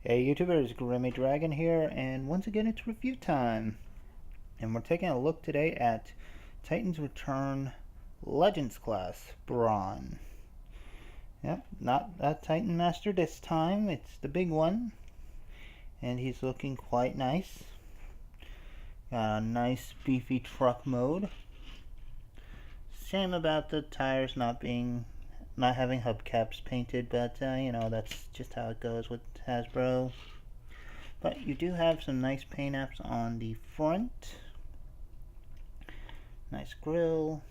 Hey YouTubers, Grimmy Dragon here, and once again it's review time. And we're taking a look today at Titans Return Legends class, Brawn. Yep, not a Titan Master this time, it's the big one. And he's looking quite nice. Got a nice beefy truck mode. Shame about the tires not having hubcaps painted, but you know, that's just how it goes with Hasbro. But you do have some nice paint apps on the front. Nice grill.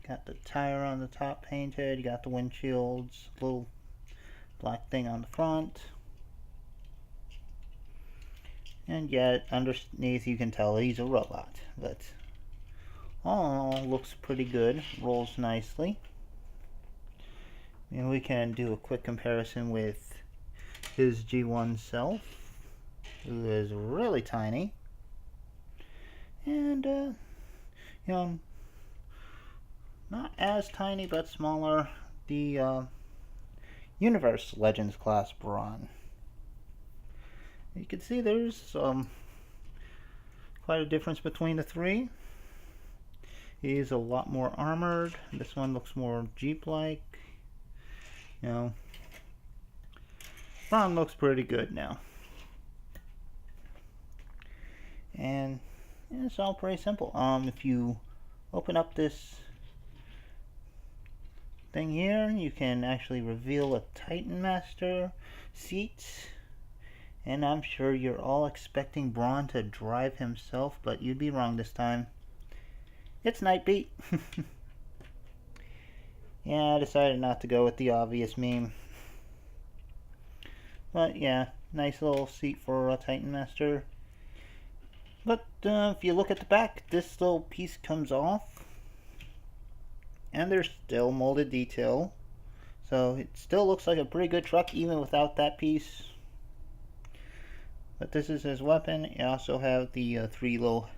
Got the tire on the top painted. You got the windshields, little black thing on the front. And yet underneath you can tell he's a robot, but all in all looks pretty good. Rolls nicely. And we can do a quick comparison with his G1 self, who is really tiny, and you know, not as tiny but smaller, the Universe Legends class Brawn. You can see there's quite a difference between the three. He's a lot more armored. This one looks more Jeep-like. You know, Brawn looks pretty good now. And it's all pretty simple. If you open up this thing here, you can actually reveal a Titan Master seat. And I'm sure you're all expecting Brawn to drive himself, but you'd be wrong this time. It's Nightbeat. Yeah, I decided not to go with the obvious meme. But yeah, nice little seat for a Titan Master. But if you look at the back, this little piece comes off. And there's still molded detail. So it still looks like a pretty good truck even without that piece. But this is his weapon. You also have the three little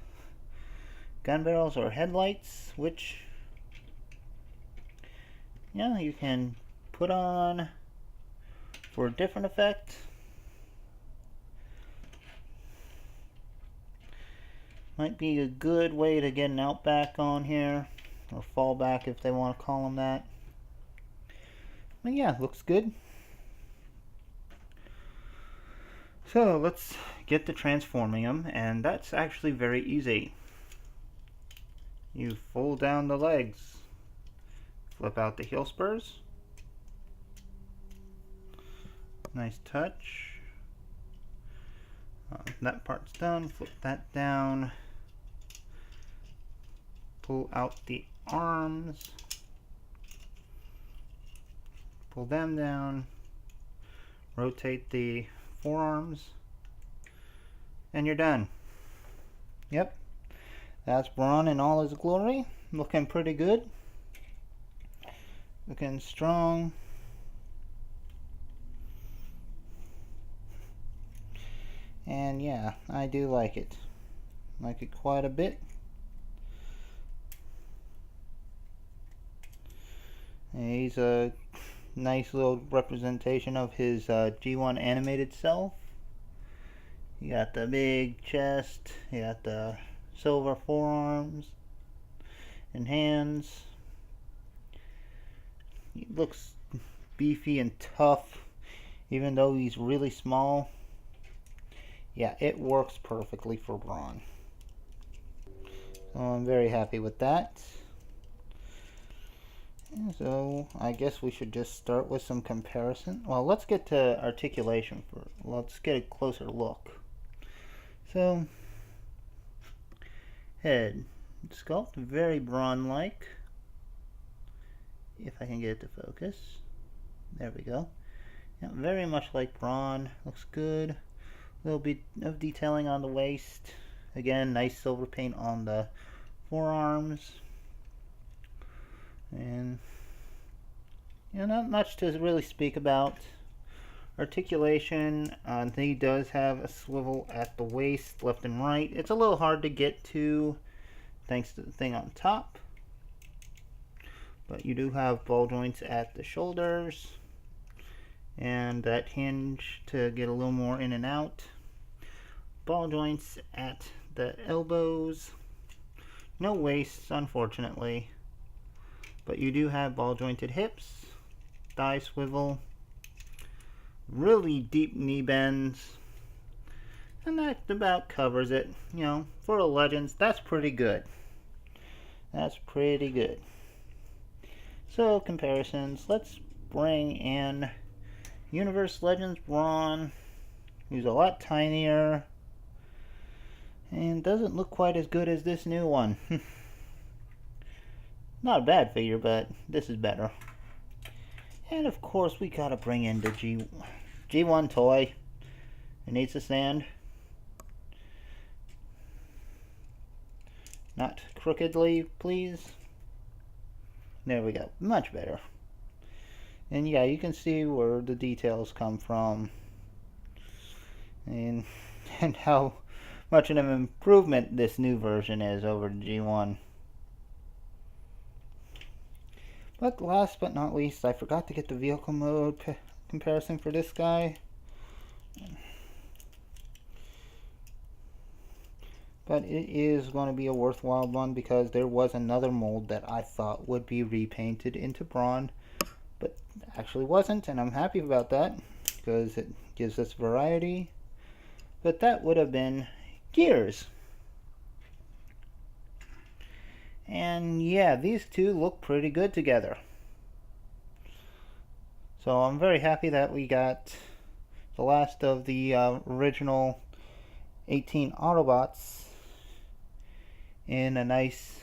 gun barrels or headlights, which you can put on for a different effect. Might be a good way to get an outback on here, or fallback if they want to call them that. But yeah, looks good. So let's get to transforming them, and that's actually very easy. You fold down the legs, flip out the heel spurs. Nice touch. That part's done. Flip that down. Pull out the arms. Pull them down. Rotate the forearms. And you're done. Yep. That's Brawn in all his glory. Looking pretty good. Looking strong. And yeah, I do like it. Like it quite a bit. He's a nice little representation of his G1 animated self. You got the big chest, you got the silver forearms and hands. He looks beefy and tough, even though he's really small. Yeah, it works perfectly for Brawn. So I'm very happy with that. And so I guess we should just start with some comparison. Well, let's get to articulation first. Let's get a closer look. So, head sculpt, very Brawn-like. If I can get it to focus. There we go. Yeah, very much like Brawn. Looks good. A little bit of detailing on the waist. Again, nice silver paint on the forearms. And not much to really speak about. Articulation, he does have a swivel at the waist, left and right. It's a little hard to get to thanks to the thing on top. But you do have ball joints at the shoulders. and that hinge to get a little more in and out. Ball joints at the elbows. No waists, unfortunately, but you do have ball jointed hips, thigh swivel, really deep knee bends, and that about covers it. You know, for a Legends, that's pretty good. That's pretty good. So, comparisons. Let's bring in Universe Legends Brawn, who's a lot tinier and doesn't look quite as good as this new one. Not a bad figure, but this is better. And of course, we gotta bring in the G1 toy. It needs to stand. Not crookedly, please. There we go. Much better. And yeah, you can see where the details come from. And how much of an improvement this new version is over the G1. But last but not least, I forgot to get the vehicle mode comparison for this guy. But it is going to be a worthwhile one because there was another mold that I thought would be repainted into Brawn, but actually wasn't, and I'm happy about that because it gives us variety. But that would have been Gears. And yeah, these two look pretty good together. So I'm very happy that we got the last of the original 18 Autobots in a nice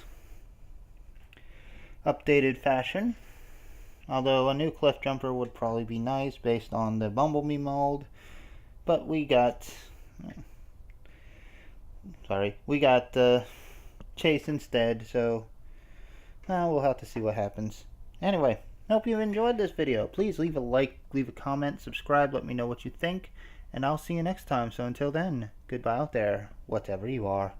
updated fashion. Although a new Cliff Jumper would probably be nice based on the Bumblebee mold. But we got Chase instead, so we'll have to see what happens. Anyway, hope you enjoyed this video. Please leave a like, leave a comment, subscribe, let me know what you think, and I'll see you next time. So until then, goodbye out there, whatever you are.